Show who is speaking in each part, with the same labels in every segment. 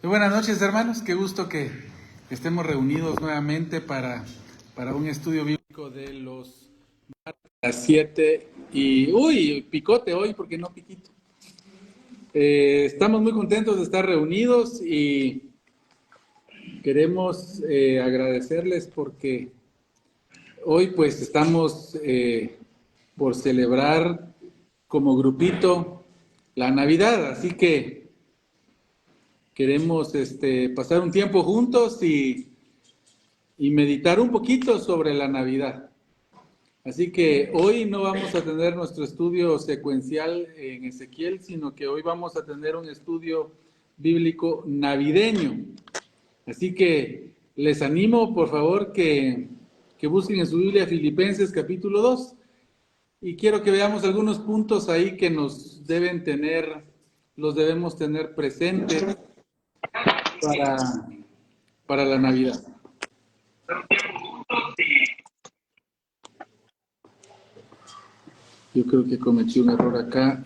Speaker 1: Muy buenas noches, hermanos. Qué gusto que estemos reunidos nuevamente para un estudio bíblico de los las 7 y... ¡Uy! Picote hoy, porque no piquito. Estamos muy contentos de estar reunidos y queremos agradecerles porque hoy pues estamos por celebrar como grupito la Navidad, así que queremos pasar un tiempo juntos y meditar un poquito sobre la Navidad. Así que hoy no vamos a tener nuestro estudio secuencial en Ezequiel, sino que hoy vamos a tener un estudio bíblico navideño. Así que les animo, por favor, que busquen en su Biblia Filipenses capítulo 2 y quiero que veamos algunos puntos ahí que los debemos tener presentes para, para la Navidad. Yo creo que cometí un error acá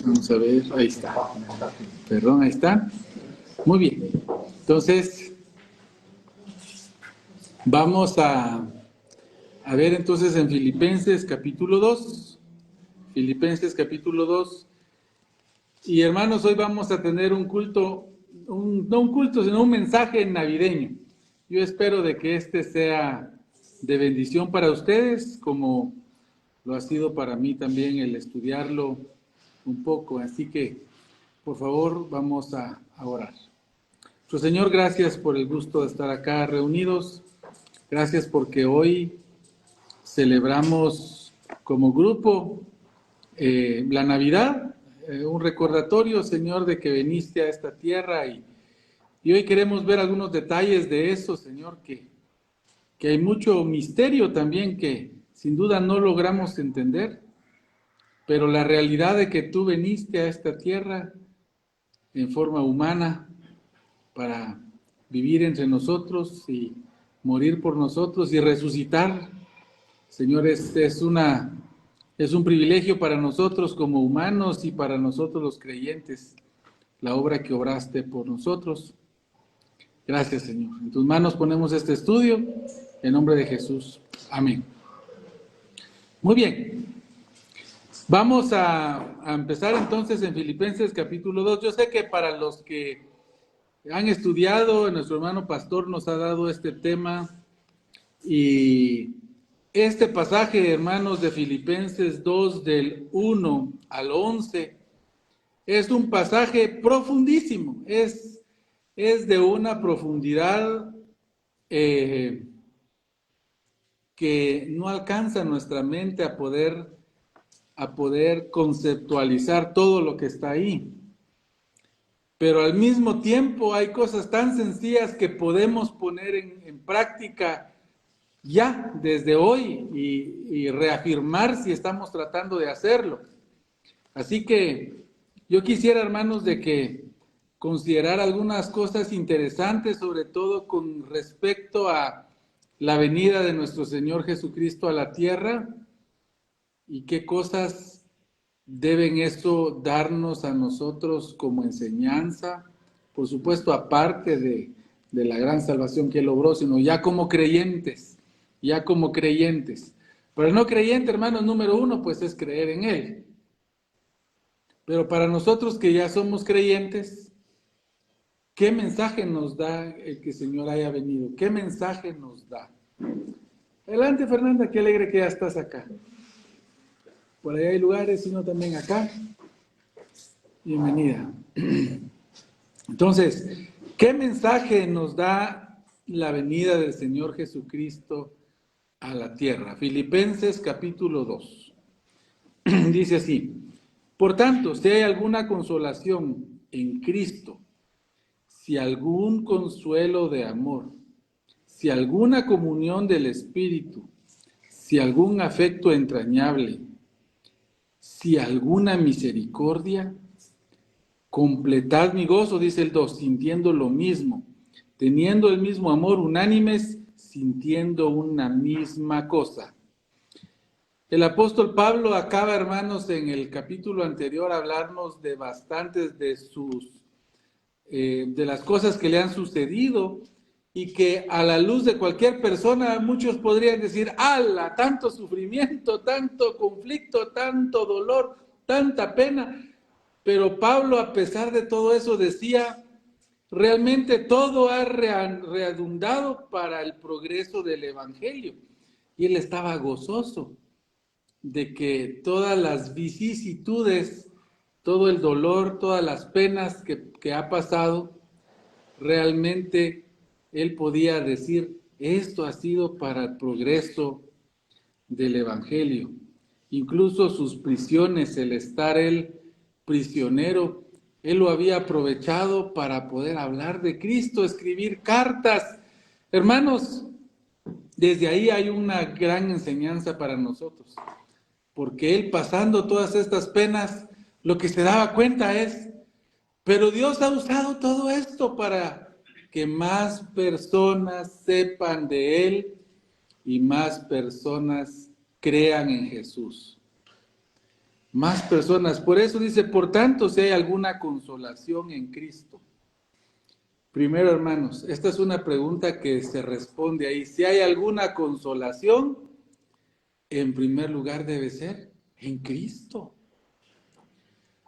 Speaker 1: vamos a ver, ahí está. Perdón, ahí está. Muy bien. Entonces, vamos a ver entonces en Filipenses capítulo 2. Filipenses capítulo 2. Y hermanos, hoy vamos a tener un culto, no un culto, sino un mensaje navideño. Yo espero de que sea de bendición para ustedes, como lo ha sido para mí también el estudiarlo un poco. Así que, por favor, vamos a orar. Nuestro Señor, gracias por el gusto de estar acá reunidos. Gracias porque hoy celebramos como grupo la Navidad, un recordatorio, Señor, de que viniste a esta tierra y hoy queremos ver algunos detalles de eso, Señor, que hay mucho misterio también que sin duda no logramos entender, pero la realidad de que tú viniste a esta tierra en forma humana para vivir entre nosotros y morir por nosotros y resucitar, Señor, es un privilegio para nosotros como humanos y para nosotros los creyentes, la obra que obraste por nosotros. Gracias, Señor. En tus manos ponemos este estudio, en nombre de Jesús. Amén. Muy bien. Vamos a empezar entonces en Filipenses capítulo 2. Yo sé que para los que han estudiado, nuestro hermano pastor nos ha dado este tema y este pasaje, hermanos, de Filipenses 2 del 1 al 11 es un pasaje profundísimo, es de una profundidad que no alcanza nuestra mente a poder conceptualizar todo lo que está ahí. Pero al mismo tiempo hay cosas tan sencillas que podemos poner en práctica ya desde hoy y reafirmar si estamos tratando de hacerlo. Así que yo quisiera, hermanos, de que considerar algunas cosas interesantes, sobre todo con respecto a la venida de nuestro Señor Jesucristo a la tierra y qué cosas deben esto darnos a nosotros como enseñanza, por supuesto, aparte de la gran salvación que Él logró, sino ya como creyentes, Para el no creyente, hermanos, número uno, pues es creer en Él. Pero para nosotros que ya somos creyentes, ¿qué mensaje nos da el que el Señor haya venido? ¿Qué mensaje nos da? Adelante, Fernanda, qué alegre que ya estás acá. Por ahí hay lugares, sino también acá. Bienvenida. Entonces, ¿qué mensaje nos da la venida del Señor Jesucristo a la tierra? Filipenses capítulo 2. Dice así: por tanto, si hay alguna consolación en Cristo, si algún consuelo de amor, si alguna comunión del Espíritu, si algún afecto entrañable, si alguna misericordia, completad mi gozo, dice el 2, sintiendo lo mismo, teniendo el mismo amor, unánimes, sintiendo una misma cosa. El apóstol Pablo acaba, hermanos, en el capítulo anterior a hablarnos de bastantes de las cosas que le han sucedido y que a la luz de cualquier persona muchos podrían decir, ¡ala! Tanto sufrimiento, tanto conflicto, tanto dolor, tanta pena. Pero Pablo, a pesar de todo eso, decía, realmente todo ha redundado para el progreso del Evangelio. Y él estaba gozoso de que todas las vicisitudes, todo el dolor, todas las penas que ha pasado, realmente él podía decir, esto ha sido para el progreso del Evangelio. Incluso sus prisiones, el estar él prisionero, él lo había aprovechado para poder hablar de Cristo, escribir cartas. Hermanos, desde ahí hay una gran enseñanza para nosotros, porque él pasando todas estas penas, lo que se daba cuenta es, pero Dios ha usado todo esto para que más personas sepan de Él y más personas crean en Jesús. Más personas. Por eso dice, por tanto, si hay alguna consolación en Cristo. Primero, hermanos, esta es una pregunta que se responde ahí. Si hay alguna consolación, en primer lugar debe ser en Cristo.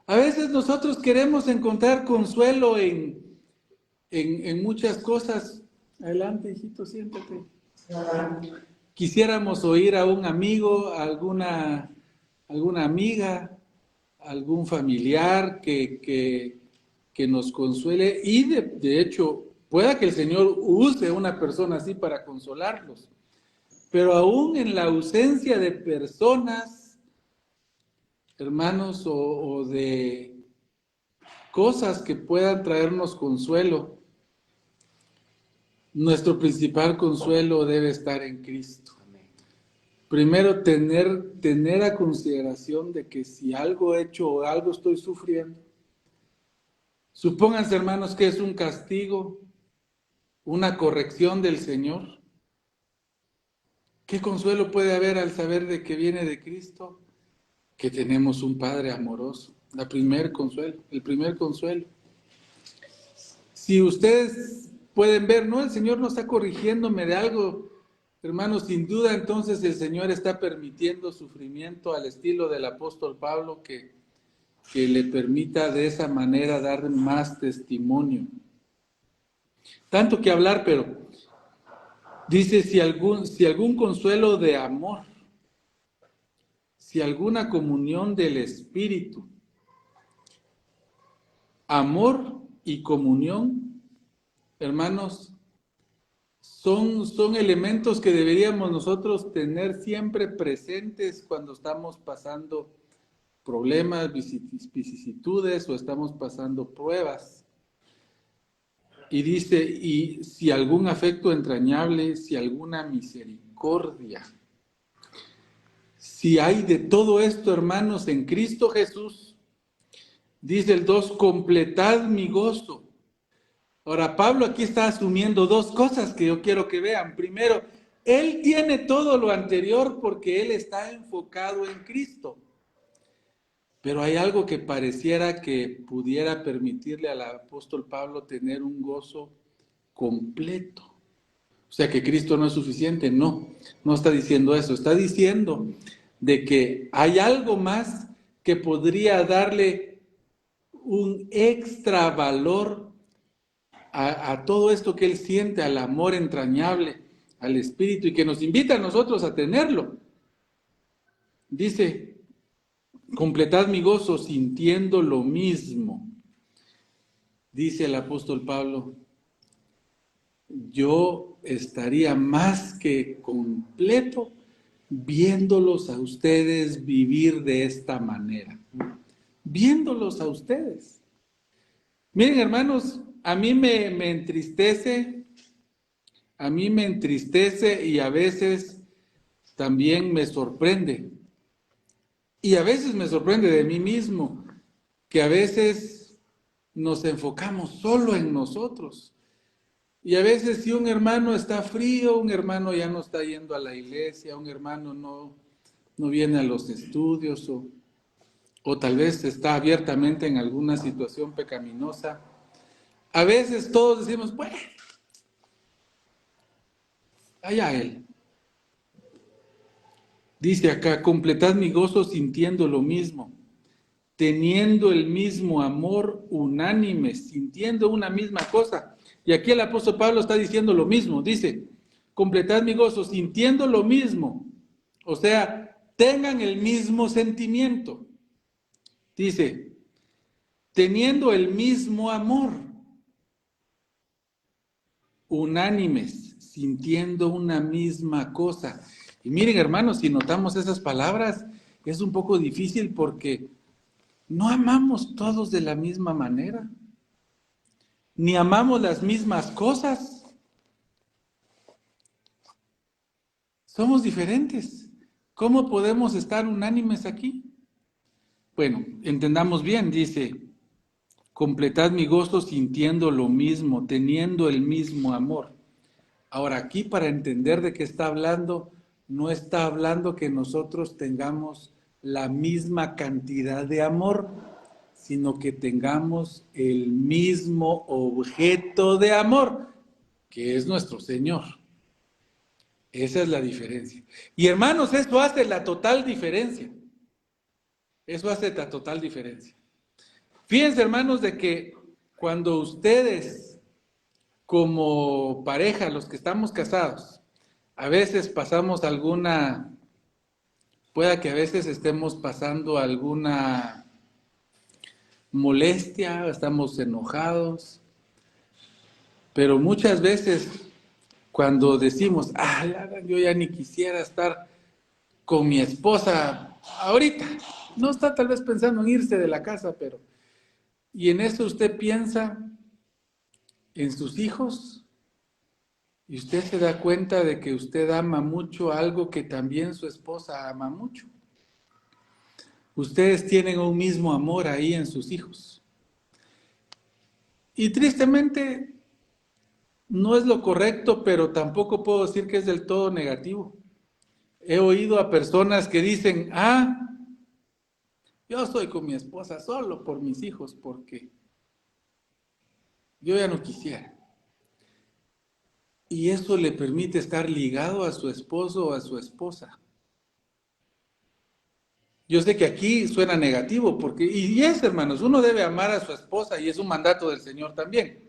Speaker 1: A veces nosotros queremos encontrar consuelo en muchas cosas. Adelante, hijito, siéntate. Quisiéramos oír a un amigo, a alguna amiga, algún familiar que nos consuele. Y de hecho, pueda que el Señor use a una persona así para consolarlos. Pero aún en la ausencia de personas, hermanos, o de cosas que puedan traernos consuelo, nuestro principal consuelo debe estar en Cristo. Primero, tener a consideración de que si algo he hecho o algo estoy sufriendo, supónganse, hermanos, que es un castigo, una corrección del Señor. ¿Qué consuelo puede haber al saber de que viene de Cristo? Que tenemos un Padre amoroso. El primer consuelo. Si ustedes pueden ver, no, el Señor no está corrigiéndome de algo, hermanos, sin duda entonces el Señor está permitiendo sufrimiento al estilo del apóstol Pablo que le permita de esa manera dar más testimonio. Tanto que hablar, pero dice si algún consuelo de amor, si alguna comunión del Espíritu. Amor y comunión, hermanos, son elementos que deberíamos nosotros tener siempre presentes cuando estamos pasando problemas, vicisitudes o estamos pasando pruebas. Y dice, y si algún afecto entrañable, si alguna misericordia. Si hay de todo esto, hermanos, en Cristo Jesús, dice el 2, completad mi gozo. Ahora, Pablo aquí está asumiendo dos cosas que yo quiero que vean. Primero, él tiene todo lo anterior porque él está enfocado en Cristo. Pero hay algo que pareciera que pudiera permitirle al apóstol Pablo tener un gozo completo. O sea, que Cristo no es suficiente. No está diciendo eso. Está diciendo de que hay algo más que podría darle un extra valor a todo esto que él siente, al amor entrañable, al Espíritu, y que nos invita a nosotros a tenerlo. Dice, completad mi gozo sintiendo lo mismo. Dice el apóstol Pablo, yo estaría más que completo viéndolos a ustedes vivir de esta manera. Viéndolos a ustedes. Miren, hermanos, a mí me entristece y a veces también me sorprende. Y a veces me sorprende de mí mismo, que a veces nos enfocamos solo en nosotros. Y a veces si un hermano está frío, un hermano ya no está yendo a la iglesia, un hermano no viene a los estudios o tal vez está abiertamente en alguna situación pecaminosa. A veces todos decimos, bueno, allá él. Dice acá, completad mi gozo sintiendo lo mismo, teniendo el mismo amor unánime, sintiendo una misma cosa. Y aquí el apóstol Pablo está diciendo lo mismo, dice, completad mi gozo sintiendo lo mismo. O sea, tengan el mismo sentimiento. Dice, teniendo el mismo amor, unánimes, sintiendo una misma cosa. Y miren, hermanos, si notamos esas palabras, es un poco difícil porque no amamos todos de la misma manera, ni amamos las mismas cosas. Somos diferentes. ¿Cómo podemos estar unánimes aquí? Bueno, entendamos bien, dice, completad mi gozo sintiendo lo mismo, teniendo el mismo amor. Ahora, aquí para entender de qué está hablando, no está hablando que nosotros tengamos la misma cantidad de amor, sino que tengamos el mismo objeto de amor, que es nuestro Señor. Esa es la diferencia. Y hermanos, eso hace la total diferencia. Eso hace la total diferencia. Fíjense, hermanos, de que cuando ustedes, como pareja, los que estamos casados, a veces pasamos pueda que a veces estemos pasando alguna molestia, estamos enojados, pero muchas veces cuando decimos, yo ya ni quisiera estar con mi esposa ahorita, no está tal vez pensando en irse de la casa, pero, y en eso usted piensa en sus hijos, y usted se da cuenta de que usted ama mucho algo que también su esposa ama mucho. Ustedes tienen un mismo amor ahí en sus hijos. Y tristemente, no es lo correcto, pero tampoco puedo decir que es del todo negativo. He oído a personas que dicen, yo estoy con mi esposa solo por mis hijos, porque yo ya no quisiera. Y eso le permite estar ligado a su esposo o a su esposa. Yo sé que aquí suena negativo, porque, y es, hermanos, uno debe amar a su esposa y es un mandato del Señor también.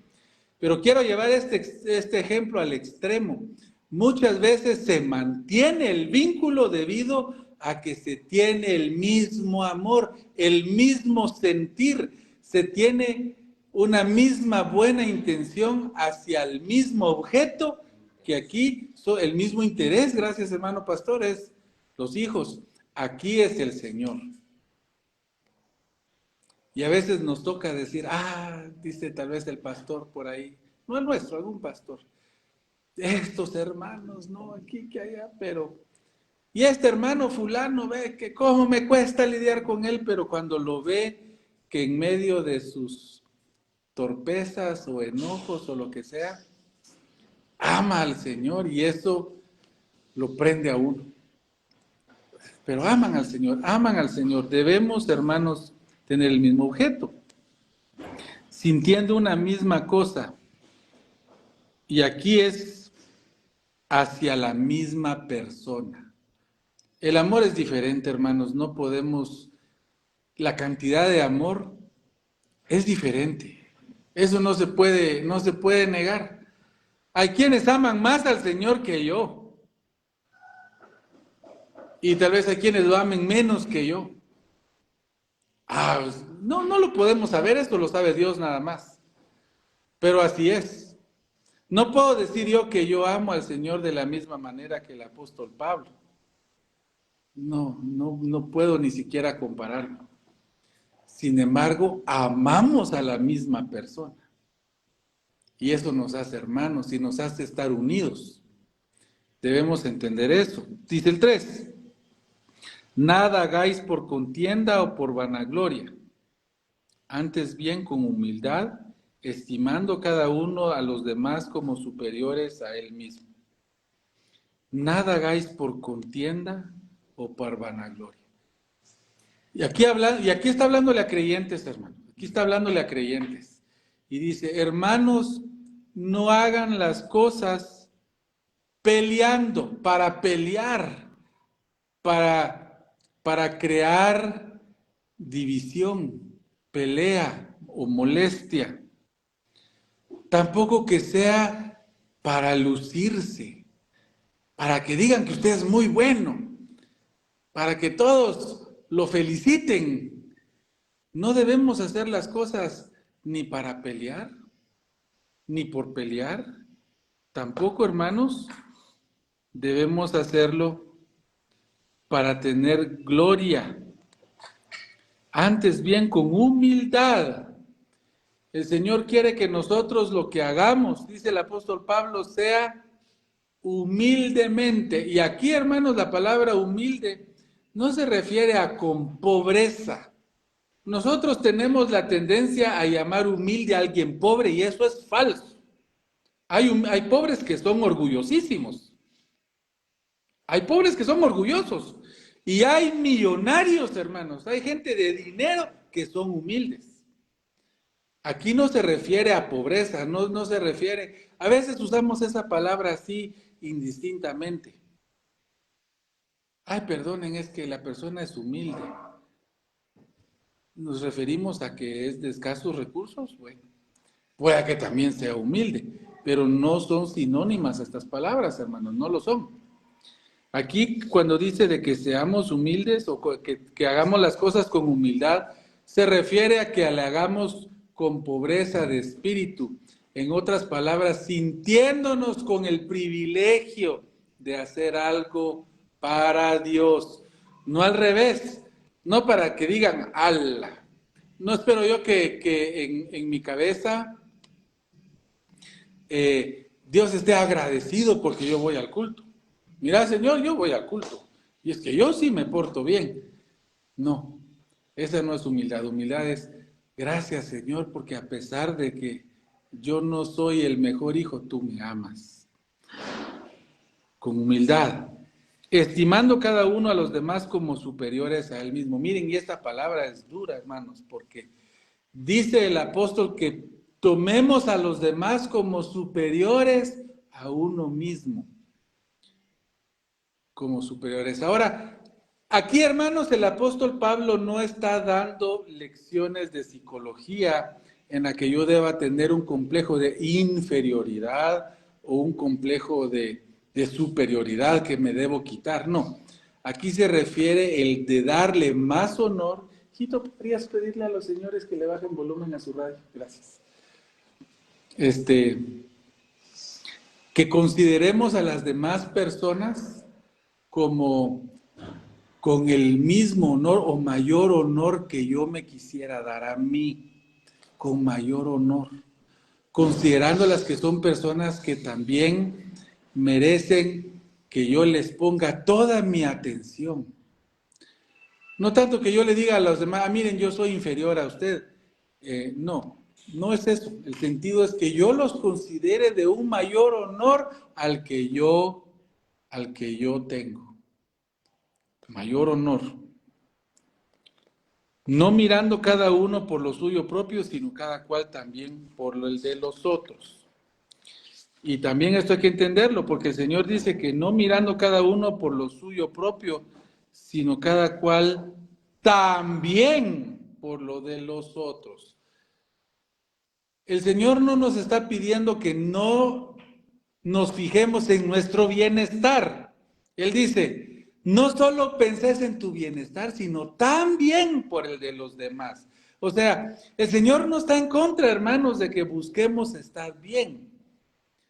Speaker 1: Pero quiero llevar este ejemplo al extremo. Muchas veces se mantiene el vínculo debido a que se tiene el mismo amor, el mismo sentir, se tiene una misma buena intención hacia el mismo objeto, que aquí el mismo interés, gracias hermano pastor, es los hijos. Aquí es el Señor. Y a veces nos toca decir, dice tal vez el pastor por ahí, no el nuestro, algún pastor, estos hermanos, no, aquí que allá, pero, y este hermano fulano, ve que cómo me cuesta lidiar con él, pero cuando lo ve que en medio de sus torpezas o enojos o lo que sea, ama al Señor y eso lo prende a uno. Pero aman al Señor. Debemos, hermanos, tener el mismo objeto, sintiendo una misma cosa. Y aquí es hacia la misma persona. El amor es diferente, hermanos, no podemos, la cantidad de amor es diferente. Eso no se puede negar. Hay quienes aman más al Señor que yo. Y tal vez hay quienes lo amen menos que yo. No lo podemos saber, esto lo sabe Dios nada más. Pero así es. No puedo decir yo que yo amo al Señor de la misma manera que el apóstol Pablo. No puedo ni siquiera compararlo. Sin embargo, amamos a la misma persona. Y eso nos hace hermanos y nos hace estar unidos. Debemos entender eso. Dice el 3. Nada hagáis por contienda o por vanagloria. Antes bien con humildad, estimando cada uno a los demás como superiores a él mismo. Nada hagáis por contienda o por vanagloria. Y aquí está hablándole a creyentes, hermano. Aquí está hablándole a creyentes. Y dice, hermanos, no hagan las cosas peleando, para pelear, para crear división, pelea o molestia. Tampoco que sea para lucirse, para que digan que usted es muy bueno, para que todos lo feliciten. No debemos hacer las cosas ni para pelear, ni por pelear. Tampoco, hermanos, debemos hacerlo para tener gloria. Antes bien, con humildad. El Señor quiere que nosotros lo que hagamos, dice el apóstol Pablo, sea humildemente. Y aquí, hermanos, la palabra humilde no se refiere a con pobreza. Nosotros tenemos la tendencia a llamar humilde a alguien pobre y eso es falso. Hay pobres que son orgullosísimos. Hay pobres que son orgullosos. Y hay millonarios, hermanos. Hay gente de dinero que son humildes. Aquí no se refiere a pobreza, no se refiere. A veces usamos esa palabra así indistintamente. Ay, perdonen, es que la persona es humilde. ¿Nos referimos a que es de escasos recursos? Bueno, pueda que también sea humilde, pero no son sinónimas estas palabras, hermanos, no lo son. Aquí cuando dice de que seamos humildes o que hagamos las cosas con humildad, se refiere a que le hagamos con pobreza de espíritu. En otras palabras, sintiéndonos con el privilegio de hacer algo para Dios. No al revés, no para que digan, ala. No espero yo que en mi cabeza Dios esté agradecido porque yo voy al culto. Mira, Señor, yo voy al culto. Y es que yo sí me porto bien. No, esa no es humildad. Humildad es, gracias, Señor, porque a pesar de que yo no soy el mejor hijo, tú me amas. Con humildad. Estimando cada uno a los demás como superiores a él mismo. Miren, y esta palabra es dura, hermanos, porque dice el apóstol que tomemos a los demás como superiores a uno mismo. Como superiores. Ahora, aquí, hermanos, el apóstol Pablo no está dando lecciones de psicología en la que yo deba tener un complejo de inferioridad o un complejo de superioridad que me debo quitar. No, aquí se refiere el de darle más honor. Hijito, ¿podrías pedirle a los señores que le bajen volumen a su radio? Gracias. Que consideremos a las demás personas como con el mismo honor o mayor honor que yo me quisiera dar a mí, con mayor honor, considerándolas que son personas que también merecen que yo les ponga toda mi atención. No tanto que yo le diga a los demás, miren, yo soy inferior a usted. No es eso. El sentido es que yo los considere de un mayor honor al que yo tengo. Mayor honor. No mirando cada uno por lo suyo propio, sino cada cual también por el de los otros. Y también esto hay que entenderlo, porque el Señor dice que no mirando cada uno por lo suyo propio, sino cada cual también por lo de los otros. El Señor no nos está pidiendo que no nos fijemos en nuestro bienestar. Él dice, no solo penses en tu bienestar, sino también por el de los demás. O sea, el Señor no está en contra, hermanos, de que busquemos estar bien.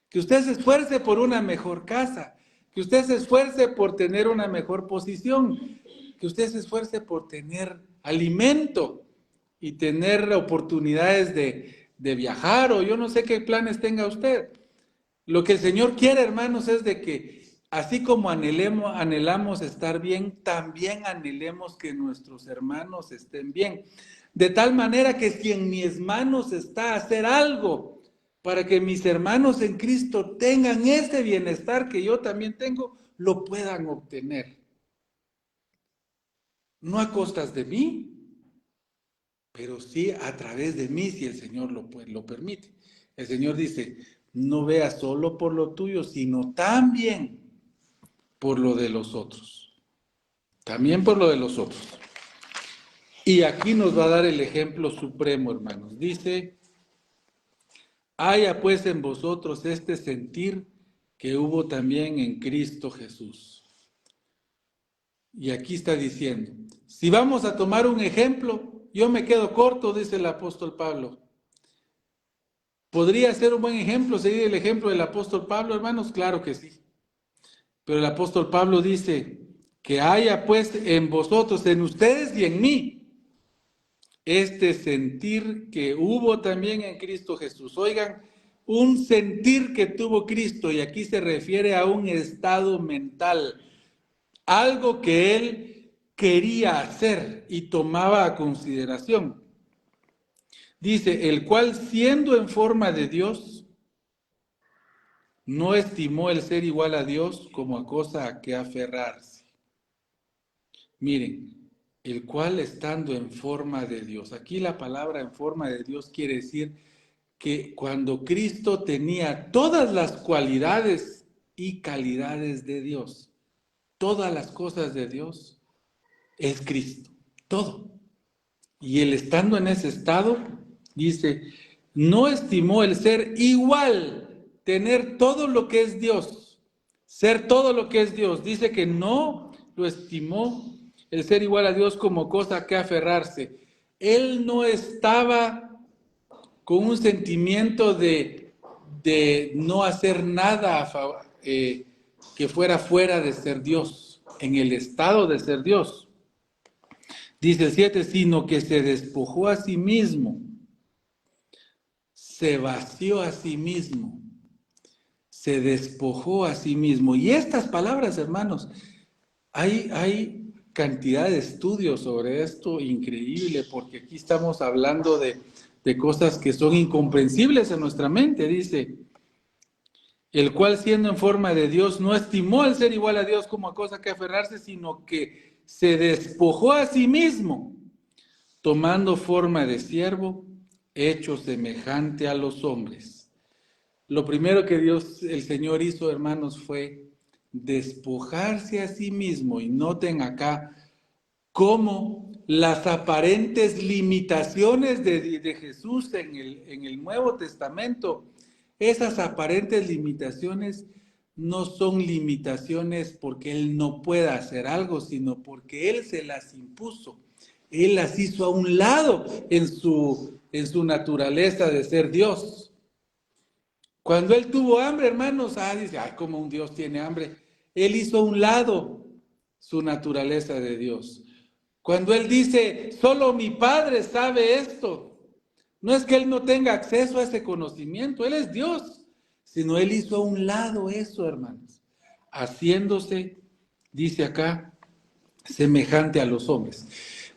Speaker 1: Que usted se esfuerce por una mejor casa, que usted se esfuerce por tener una mejor posición, que usted se esfuerce por tener alimento y tener oportunidades de viajar o yo no sé qué planes tenga usted. Lo que el Señor quiere, hermanos, es de que así como anhelamos estar bien, también anhelemos que nuestros hermanos estén bien. De tal manera que si en mis manos está hacer algo para que mis hermanos en Cristo tengan ese bienestar que yo también tengo, lo puedan obtener. no a costas de mí, pero sí a través de mí, si el Señor lo permite. El Señor dice, no veas solo por lo tuyo, sino también por lo de los otros. También por lo de los otros. Y aquí nos va a dar el ejemplo supremo, hermanos. Dice, haya pues en vosotros este sentir que hubo también en Cristo Jesús. Y aquí está diciendo, si vamos a tomar un ejemplo, yo me quedo corto, dice el apóstol Pablo. ¿Podría ser un buen ejemplo seguir el ejemplo del apóstol Pablo, hermanos? Claro que sí. Pero el apóstol Pablo dice, que haya pues en vosotros, en ustedes y en mí, este sentir que hubo también en Cristo Jesús. Oigan, un sentir que tuvo Cristo, y aquí se refiere a un estado mental, algo que él quería hacer y tomaba a consideración. Dice, el cual siendo en forma de Dios, no estimó el ser igual a Dios como a cosa a que aferrarse. Miren, el cual estando en forma de Dios. Aquí la palabra en forma de Dios quiere decir que cuando Cristo tenía todas las cualidades y calidades de Dios, todas las cosas de Dios, es Cristo, todo. Y él estando en ese estado, dice, no estimó el ser igual, tener todo lo que es Dios, ser todo lo que es Dios. Dice que no lo estimó el ser igual a Dios como cosa que aferrarse. Él no estaba con un sentimiento de no hacer nada que fuera de ser Dios, en el estado de ser Dios. Dice el 7, sino que se despojó a sí mismo, se vació a sí mismo, se despojó a sí mismo. Y estas palabras, hermanos, hay cantidad de estudios sobre esto increíble, porque aquí estamos hablando de cosas que son incomprensibles en nuestra mente. Dice, el cual siendo en forma de Dios, no estimó el ser igual a Dios como a cosa que aferrarse, sino que se despojó a sí mismo, tomando forma de siervo, hecho semejante a los hombres. Lo primero que Dios, el Señor hizo, hermanos, fue despojarse a sí mismo. Y noten acá cómo las aparentes limitaciones de Jesús en el Nuevo Testamento, esas aparentes limitaciones no son limitaciones porque Él no pueda hacer algo, sino porque Él se las impuso. Él las hizo a un lado en su naturaleza de ser Dios. Cuando Él tuvo hambre, hermanos, dice, como un Dios tiene hambre. Él hizo a un lado su naturaleza de Dios. Cuando Él dice, solo mi Padre sabe esto, no es que Él no tenga acceso a ese conocimiento, Él es Dios, sino Él hizo a un lado eso, hermanos, haciéndose, dice acá, semejante a los hombres.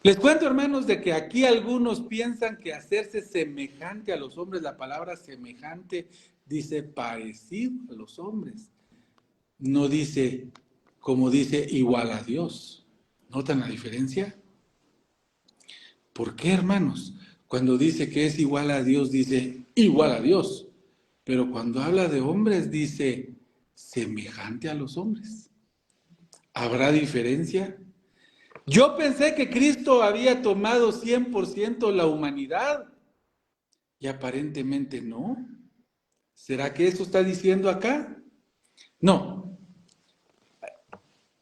Speaker 1: Les cuento, hermanos, de que aquí algunos piensan que hacerse semejante a los hombres, la palabra semejante dice parecido a los hombres, no dice, como dice, igual a Dios. ¿Notan la diferencia? ¿Por qué, hermanos? Cuando dice que es igual a Dios, dice igual a Dios. Pero cuando habla de hombres, dice semejante a los hombres. ¿Habrá diferencia? Yo pensé que Cristo había tomado 100% la humanidad y aparentemente no. ¿Será que eso está diciendo acá? No.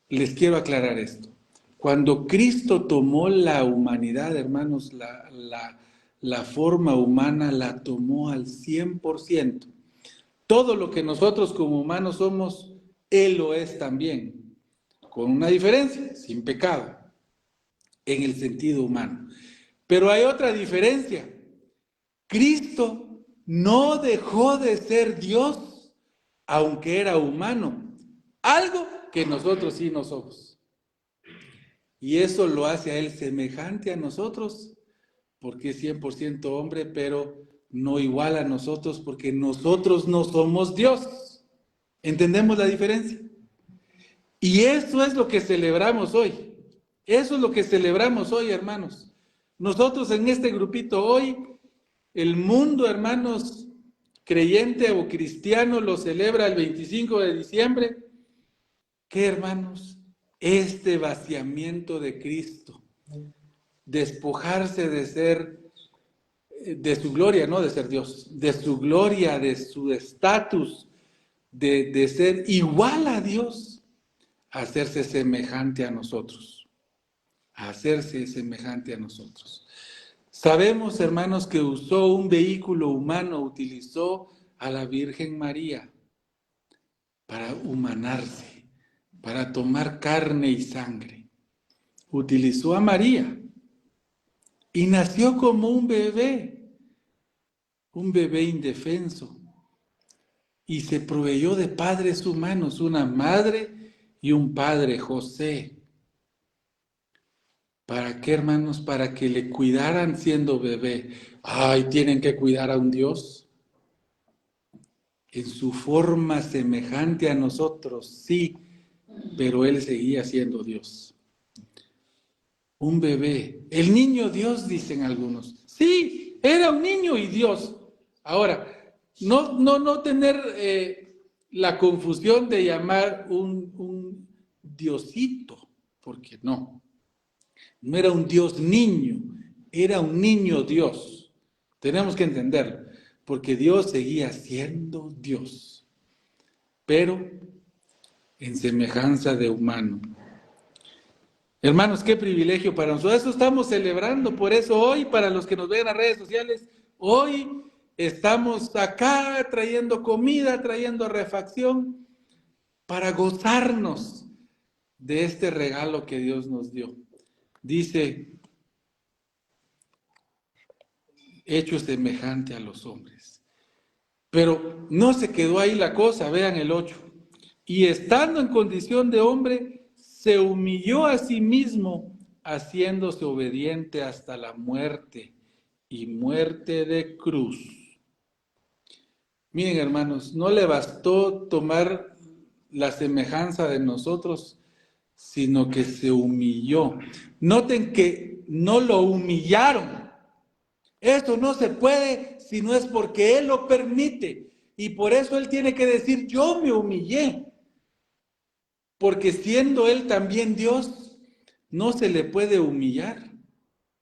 Speaker 1: Les quiero aclarar esto. Cuando Cristo tomó la humanidad, hermanos, la forma humana la tomó al 100%. Todo lo que nosotros como humanos somos, Él lo es también. Con una diferencia, sin pecado, en el sentido humano. Pero hay otra diferencia. Cristo no dejó de ser Dios, aunque era humano. Algo que nosotros sí no somos. Y eso lo hace a Él semejante a nosotros, porque es 100% hombre, pero no igual a nosotros, porque nosotros no somos Dios. ¿Entendemos la diferencia? Y eso es lo que celebramos hoy. Eso es lo que celebramos hoy, hermanos. Nosotros en este grupito hoy, el mundo, hermanos, creyente o cristiano, lo celebra el 25 de diciembre. ¿Qué, hermanos? Este vaciamiento de Cristo. Despojarse de ser, de su gloria, no de ser Dios, de su gloria, de su estatus, de ser igual a Dios, hacerse semejante a nosotros, hacerse semejante a nosotros. Sabemos, hermanos, que usó un vehículo humano, utilizó a la Virgen María para humanarse, para tomar carne y sangre. Utilizó a María y nació como un bebé indefenso. Y se proveyó de padres humanos, una madre y un padre, José. ¿Para qué, hermanos? Para que le cuidaran siendo bebé. Ay, tienen que cuidar a un Dios. En su forma semejante a nosotros, sí, pero él seguía siendo Dios. Un bebé. El niño Dios, dicen algunos. Sí, era un niño y Dios. Ahora, no tener la confusión de llamar un Diosito, porque no era un Dios niño, era un niño Dios. Tenemos que entenderlo, porque Dios seguía siendo Dios, pero en semejanza de humano. Hermanos, qué privilegio para nosotros. Eso estamos celebrando. Por eso hoy, para los que nos ven en las redes sociales, hoy estamos acá trayendo comida, trayendo refacción, para gozarnos de este regalo que Dios nos dio. Dice, hecho semejante a los hombres. Pero no se quedó ahí la cosa, vean el 8. Y estando en condición de hombre, se humilló a sí mismo, haciéndose obediente hasta la muerte, y muerte de cruz. Miren, hermanos, no le bastó tomar la semejanza de nosotros, sino que se humilló. Noten que no lo humillaron. Esto no se puede si no es porque Él lo permite. Y por eso Él tiene que decir, yo me humillé. Porque siendo Él también Dios, no se le puede humillar.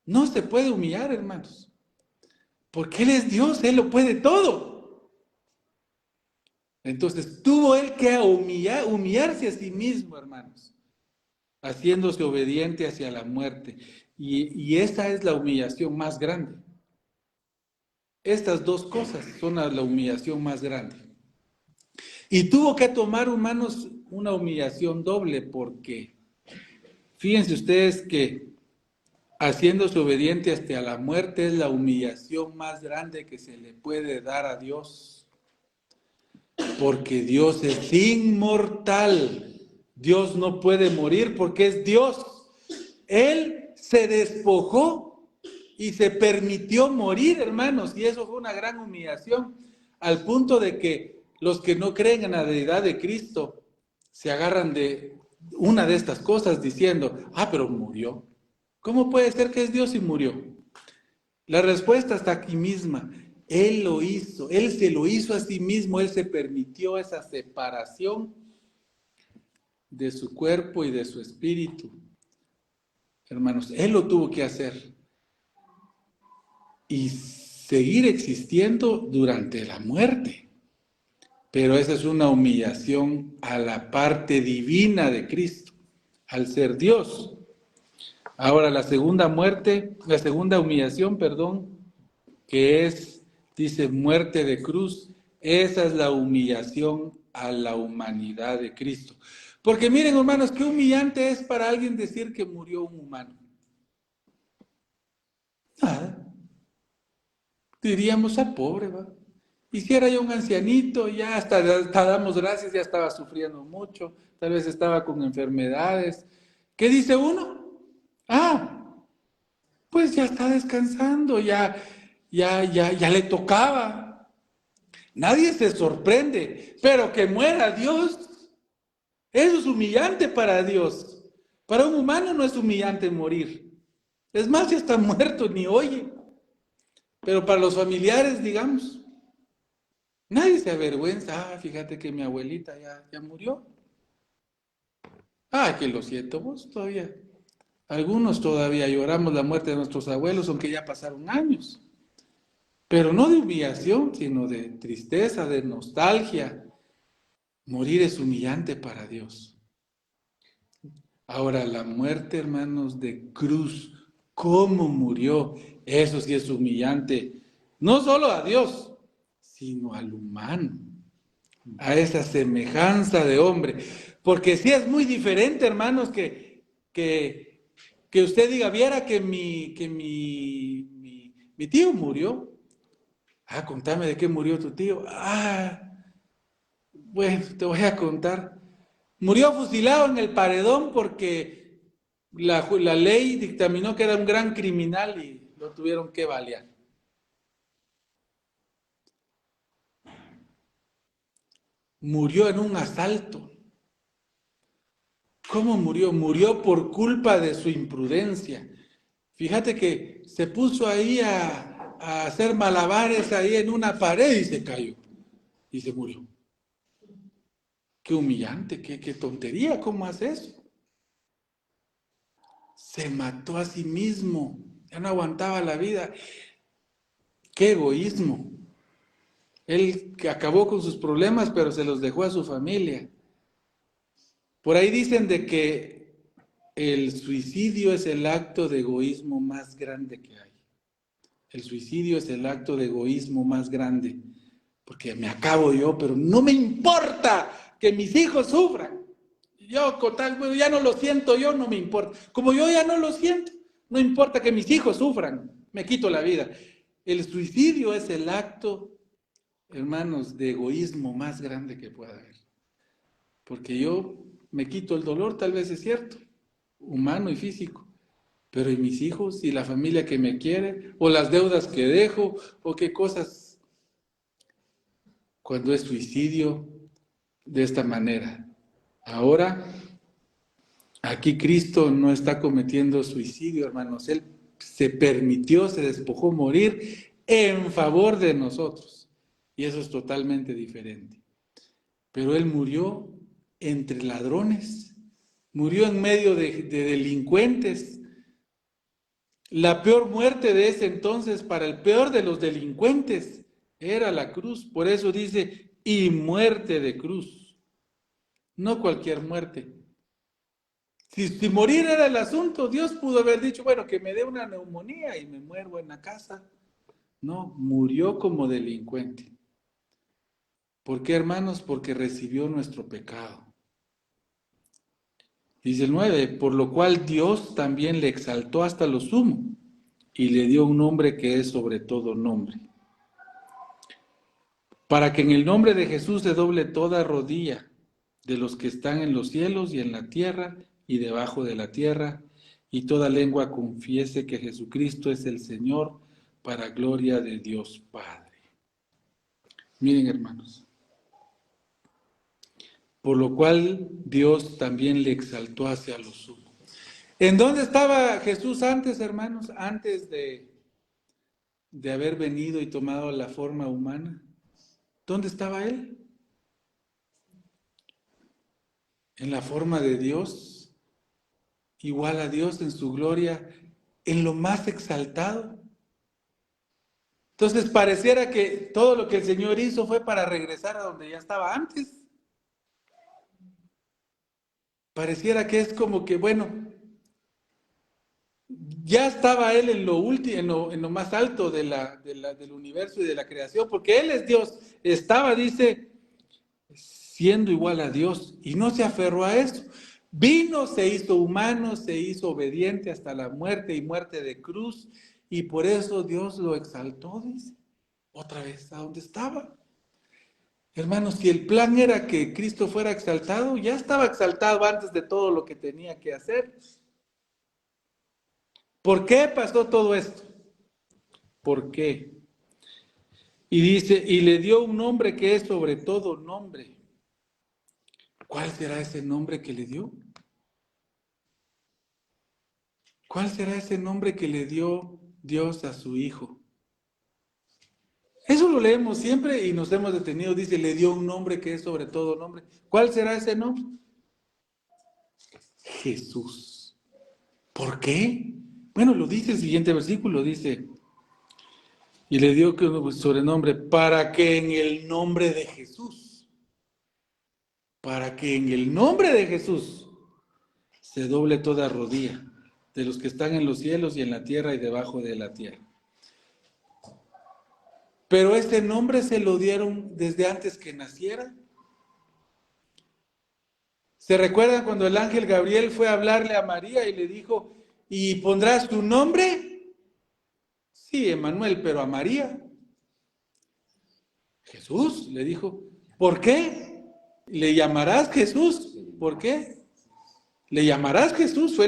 Speaker 1: No se puede humillar, hermanos. Porque Él es Dios, Él lo puede todo. Entonces tuvo Él que humillarse a sí mismo, hermanos, haciéndose obediente hacia la muerte. Y esa es la humillación más grande. Estas dos cosas son la humillación más grande. Y tuvo que tomar, hermanos, una humillación doble, porque fíjense ustedes que haciéndose obediente hasta la muerte es la humillación más grande que se le puede dar a Dios. Porque Dios es inmortal. Dios no puede morir porque es Dios. Él se despojó y se permitió morir, hermanos, y eso fue una gran humillación, al punto de que los que no creen en la deidad de Cristo se agarran de una de estas cosas diciendo, pero murió. ¿Cómo puede ser que es Dios y murió? La respuesta está aquí misma. Él lo hizo, Él se lo hizo a sí mismo, Él se permitió esa separación de su cuerpo y de su espíritu. Hermanos, Él lo tuvo que hacer. Y seguir existiendo durante la muerte. Pero esa es una humillación a la parte divina de Cristo, al ser Dios. Ahora la segunda humillación, que es, dice, muerte de cruz, esa es la humillación a la humanidad de Cristo. Porque miren, hermanos, qué humillante es para alguien decir que murió un humano. Nada. Diríamos, pobre, ¿va? Y si era ya un ancianito, ya hasta damos gracias, ya estaba sufriendo mucho, tal vez estaba con enfermedades. ¿Qué dice uno? Pues ya está descansando, ya le tocaba. Nadie se sorprende, pero que muera Dios, eso es humillante para Dios. Para un humano no es humillante morir. Es más, ya está muerto, ni oye. Pero para los familiares, digamos, nadie se avergüenza. Ah, fíjate que mi abuelita ya murió. Ah, que lo siento, vos todavía. Algunos todavía lloramos la muerte de nuestros abuelos, aunque ya pasaron años. Pero no de humillación, sino de tristeza, de nostalgia. Morir es humillante para Dios. Ahora, la muerte, hermanos, de cruz, ¿cómo murió? Eso sí es humillante. No solo a Dios, sino al humano, a esa semejanza de hombre. Porque sí es muy diferente, hermanos, que usted diga, viera que mi tío murió. Ah, contame de qué murió tu tío. Ah, bueno, te voy a contar. Murió fusilado en el paredón porque la ley dictaminó que era un gran criminal y lo tuvieron que balear. Murió en un asalto. ¿Cómo murió? Murió por culpa de su imprudencia. Fíjate que se puso ahí a hacer malabares ahí en una pared y se cayó. Y se murió. Qué humillante, qué tontería, ¿cómo hace eso? Se mató a sí mismo. Ya no aguantaba la vida. Qué egoísmo. Él que acabó con sus problemas, pero se los dejó a su familia. Por ahí dicen de que el suicidio es el acto de egoísmo más grande que hay. El suicidio es el acto de egoísmo más grande. Porque me acabo yo, pero no me importa que mis hijos sufran. Yo con tal, bueno, ya no lo siento yo, no me importa. Como yo ya no lo siento, no importa que mis hijos sufran, me quito la vida. El suicidio es el acto, hermanos, de egoísmo más grande que pueda haber. Porque yo me quito el dolor, tal vez es cierto, humano y físico, pero ¿y mis hijos? ¿Y la familia que me quiere? ¿O las deudas que dejo? ¿O qué cosas? Cuando es suicidio de esta manera. Ahora, aquí Cristo no está cometiendo suicidio, hermanos. Él se permitió, se despojó morir en favor de nosotros. Y eso es totalmente diferente. Pero Él murió entre ladrones, murió en medio de delincuentes. La peor muerte de ese entonces para el peor de los delincuentes era la cruz. Por eso dice, y muerte de cruz. No cualquier muerte. Si morir era el asunto, Dios pudo haber dicho, bueno, que me dé una neumonía y me muero en la casa. No, murió como delincuente. ¿Por qué, hermanos? Porque recibió nuestro pecado. Dice el 9, por lo cual Dios también le exaltó hasta lo sumo y le dio un nombre que es sobre todo nombre. Para que en el nombre de Jesús se doble toda rodilla de los que están en los cielos y en la tierra y debajo de la tierra, y toda lengua confiese que Jesucristo es el Señor, para gloria de Dios Padre. Miren, hermanos, por lo cual Dios también le exaltó hacia lo sumo. ¿En dónde estaba Jesús antes, hermanos? Antes de haber venido y tomado la forma humana. ¿Dónde estaba Él? En la forma de Dios, igual a Dios en su gloria, en lo más exaltado. Entonces pareciera que todo lo que el Señor hizo fue para regresar a donde ya estaba antes. Pareciera que es como que, bueno, ya estaba Él en lo último, en lo más alto del universo y de la creación, porque Él es Dios. Estaba, dice, siendo igual a Dios y no se aferró a eso. Vino, se hizo humano, se hizo obediente hasta la muerte y muerte de cruz, y por eso Dios lo exaltó, dice, otra vez a donde estaba. Hermanos, si el plan era que Cristo fuera exaltado, ya estaba exaltado antes de todo lo que tenía que hacer. ¿Por qué pasó todo esto? ¿Por qué? Y dice, y le dio un nombre que es sobre todo nombre. ¿Cuál será ese nombre que le dio? ¿Cuál será ese nombre que le dio Dios a su Hijo? Eso lo leemos siempre y nos hemos detenido. Dice, le dio un nombre que es sobre todo nombre. ¿Cuál será ese nombre? Jesús. ¿Por qué? Bueno, lo dice el siguiente versículo, dice, y le dio sobrenombre, para que en el nombre de Jesús, para que en el nombre de Jesús se doble toda rodilla de los que están en los cielos y en la tierra y debajo de la tierra. Pero este nombre se lo dieron desde antes que naciera. ¿Se recuerdan cuando el ángel Gabriel fue a hablarle a María y le dijo, ¿y pondrás tu nombre? Sí, Emmanuel, pero a María. Jesús le dijo, ¿por qué? ¿Le llamarás Jesús? ¿Por qué? ¿Le llamarás Jesús?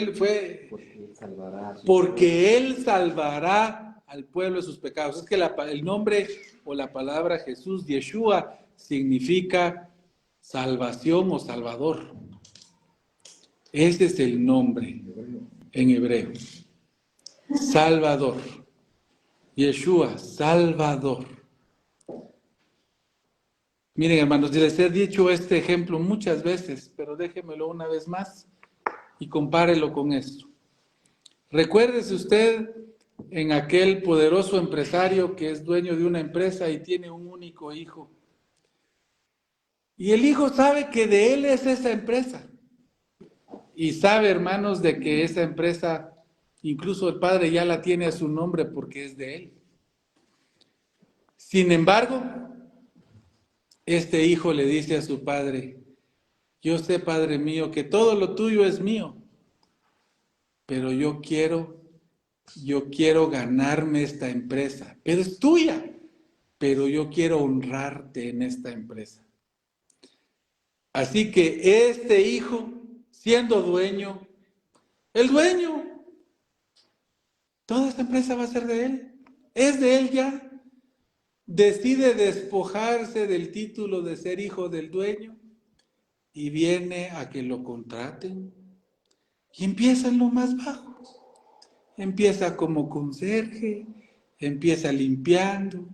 Speaker 1: Porque Él salvará al pueblo de sus pecados. Es que el nombre o la palabra Jesús, Yeshua, significa salvación o salvador. Ese es el nombre en hebreo. Salvador. Yeshua, Salvador. Miren, hermanos, les he dicho este ejemplo muchas veces, pero déjenmelo una vez más y compárelo con esto. Recuérdese usted en aquel poderoso empresario que es dueño de una empresa y tiene un único hijo. Y el hijo sabe que de él es esa empresa. Y sabe, hermanos, de que esa empresa, incluso el padre ya la tiene a su nombre porque es de él. Sin embargo, este hijo le dice a su padre, yo sé, padre mío, que todo lo tuyo es mío, pero yo quiero ganarme esta empresa, pero es tuya, pero yo quiero honrarte en esta empresa. Así que este hijo, siendo dueño, el dueño, toda esta empresa va a ser de él, es de él ya. Decide despojarse del título de ser hijo del dueño y viene a que lo contraten y empieza en lo más bajo. Empieza como conserje, empieza limpiando,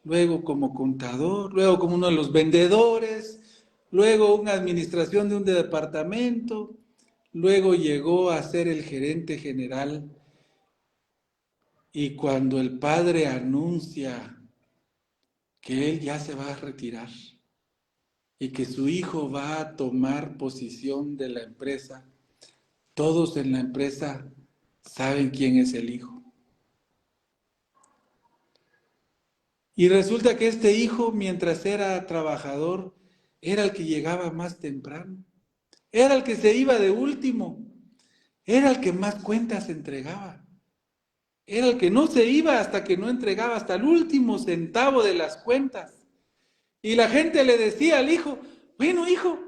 Speaker 1: luego como contador, luego como uno de los vendedores, luego una administración de un departamento, luego llegó a ser el gerente general. Y cuando el padre anuncia que él ya se va a retirar y que su hijo va a tomar posición de la empresa, todos en la empresa saben quién es el hijo. Y resulta que este hijo, mientras era trabajador, era el que llegaba más temprano, era el que se iba de último, era el que más cuentas entregaba, era el que no se iba hasta que no entregaba hasta el último centavo de las cuentas. Y la gente le decía al hijo, bueno hijo,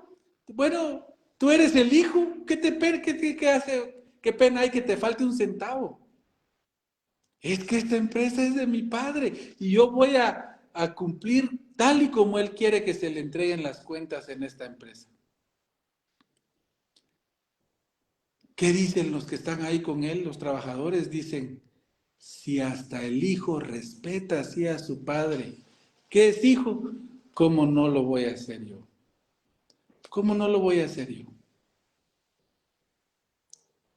Speaker 1: bueno, tú eres el hijo, ¿qué hace? ¿Qué pena hay que te falte un centavo? Es que esta empresa es de mi padre y yo voy a cumplir tal y como él quiere que se le entreguen las cuentas en esta empresa. ¿Qué dicen los que están ahí con él? Los trabajadores dicen, si hasta el hijo respeta así a su padre, ¿qué es hijo? ¿Cómo no lo voy a hacer yo? ¿Cómo no lo voy a hacer yo?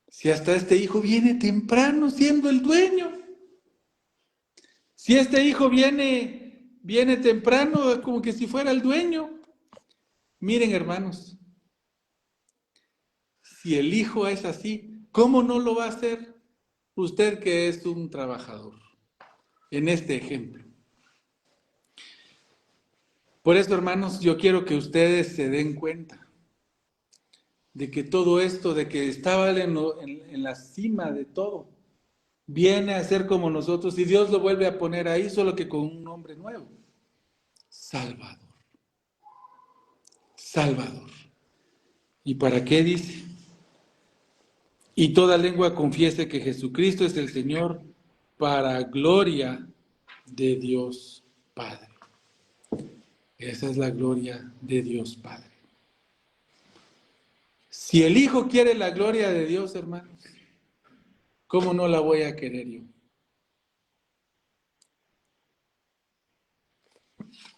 Speaker 1: Si hasta este hijo viene temprano siendo el dueño. Si este hijo viene temprano como que si fuera el dueño. Miren, hermanos, si el hijo es así, ¿cómo no lo va a hacer usted que es un trabajador? En este ejemplo. Por eso, hermanos, yo quiero que ustedes se den cuenta de que todo esto, de que estaba en la cima de todo, viene a ser como nosotros y Dios lo vuelve a poner ahí, solo que con un nombre nuevo. Salvador. Salvador. ¿Y para qué dice? Y toda lengua confiese que Jesucristo es el Señor para gloria de Dios Padre. Esa es la gloria de Dios Padre. Si el Hijo quiere la gloria de Dios, hermanos, ¿cómo no la voy a querer yo?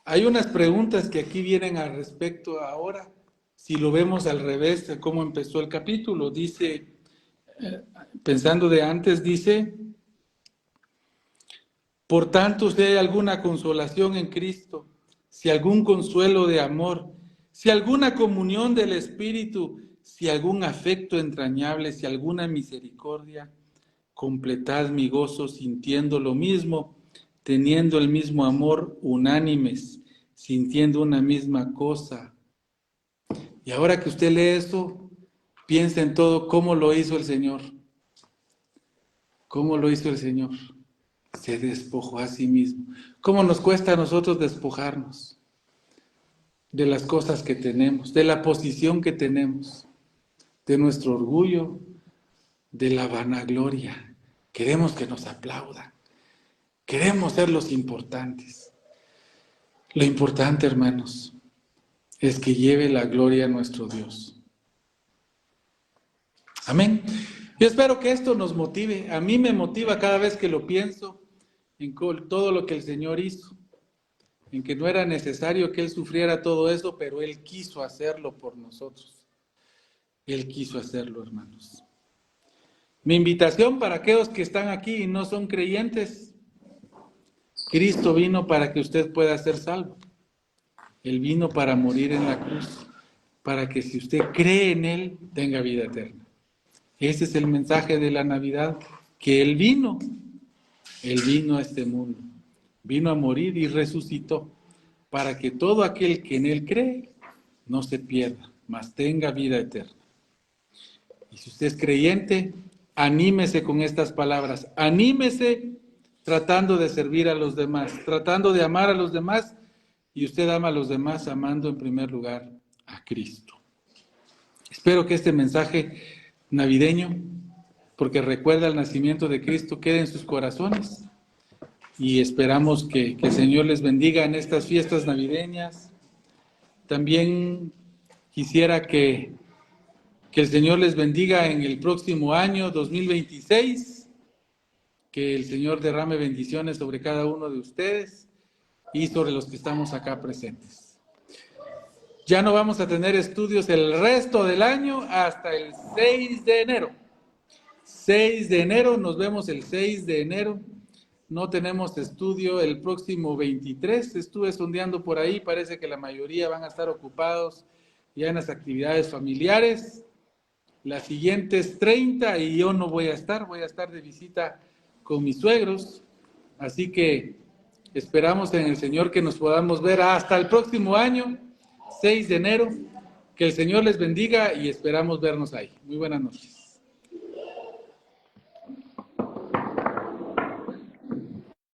Speaker 1: Hay unas preguntas que aquí vienen al respecto ahora. Si lo vemos al revés de cómo empezó el capítulo, dice, pensando de antes, dice, por tanto, si hay alguna consolación en Cristo, si algún consuelo de amor, si alguna comunión del Espíritu, si algún afecto entrañable, si alguna misericordia, completad mi gozo sintiendo lo mismo, teniendo el mismo amor, unánimes, sintiendo una misma cosa. Y ahora que usted lee eso, piensa en todo cómo lo hizo el Señor. ¿Cómo lo hizo el Señor? Se despojó a sí mismo. ¿Cómo nos cuesta a nosotros despojarnos de las cosas que tenemos, de la posición que tenemos, de nuestro orgullo, de la vanagloria? Queremos que nos aplaudan. Queremos ser los importantes. Lo importante, hermanos, es que lleve la gloria a nuestro Dios. Amén. Yo espero que esto nos motive. A mí me motiva cada vez que lo pienso en todo lo que el Señor hizo, en que no era necesario que Él sufriera todo eso, pero Él quiso hacerlo por nosotros. Él quiso hacerlo, hermanos. Mi invitación para aquellos que están aquí y no son creyentes: Cristo vino para que usted pueda ser salvo. Él vino para morir en la cruz, para que si usted cree en Él, tenga vida eterna. Ese es el mensaje de la Navidad, que Él vino a este mundo, vino a morir y resucitó, para que todo aquel que en Él cree no se pierda, mas tenga vida eterna. Y si usted es creyente, anímese con estas palabras, anímese tratando de servir a los demás, tratando de amar a los demás, y usted ama a los demás amando en primer lugar a Cristo. Espero que este mensaje navideño, porque recuerda el nacimiento de Cristo, quede en sus corazones, y esperamos que el Señor les bendiga en estas fiestas navideñas. También quisiera que el Señor les bendiga en el próximo año 2026, que el Señor derrame bendiciones sobre cada uno de ustedes y sobre los que estamos acá presentes. Ya no vamos a tener estudios el resto del año hasta el 6 de enero. 6 de enero, nos vemos el 6 de enero. No tenemos estudio el próximo 23. Estuve sondeando por ahí, parece que la mayoría van a estar ocupados ya en las actividades familiares. Las siguientes 30 y yo no voy a estar de visita con mis suegros. Así que esperamos en el Señor que nos podamos ver hasta el próximo año, 6 de enero. Que el Señor les bendiga y esperamos vernos ahí. Muy buenas noches.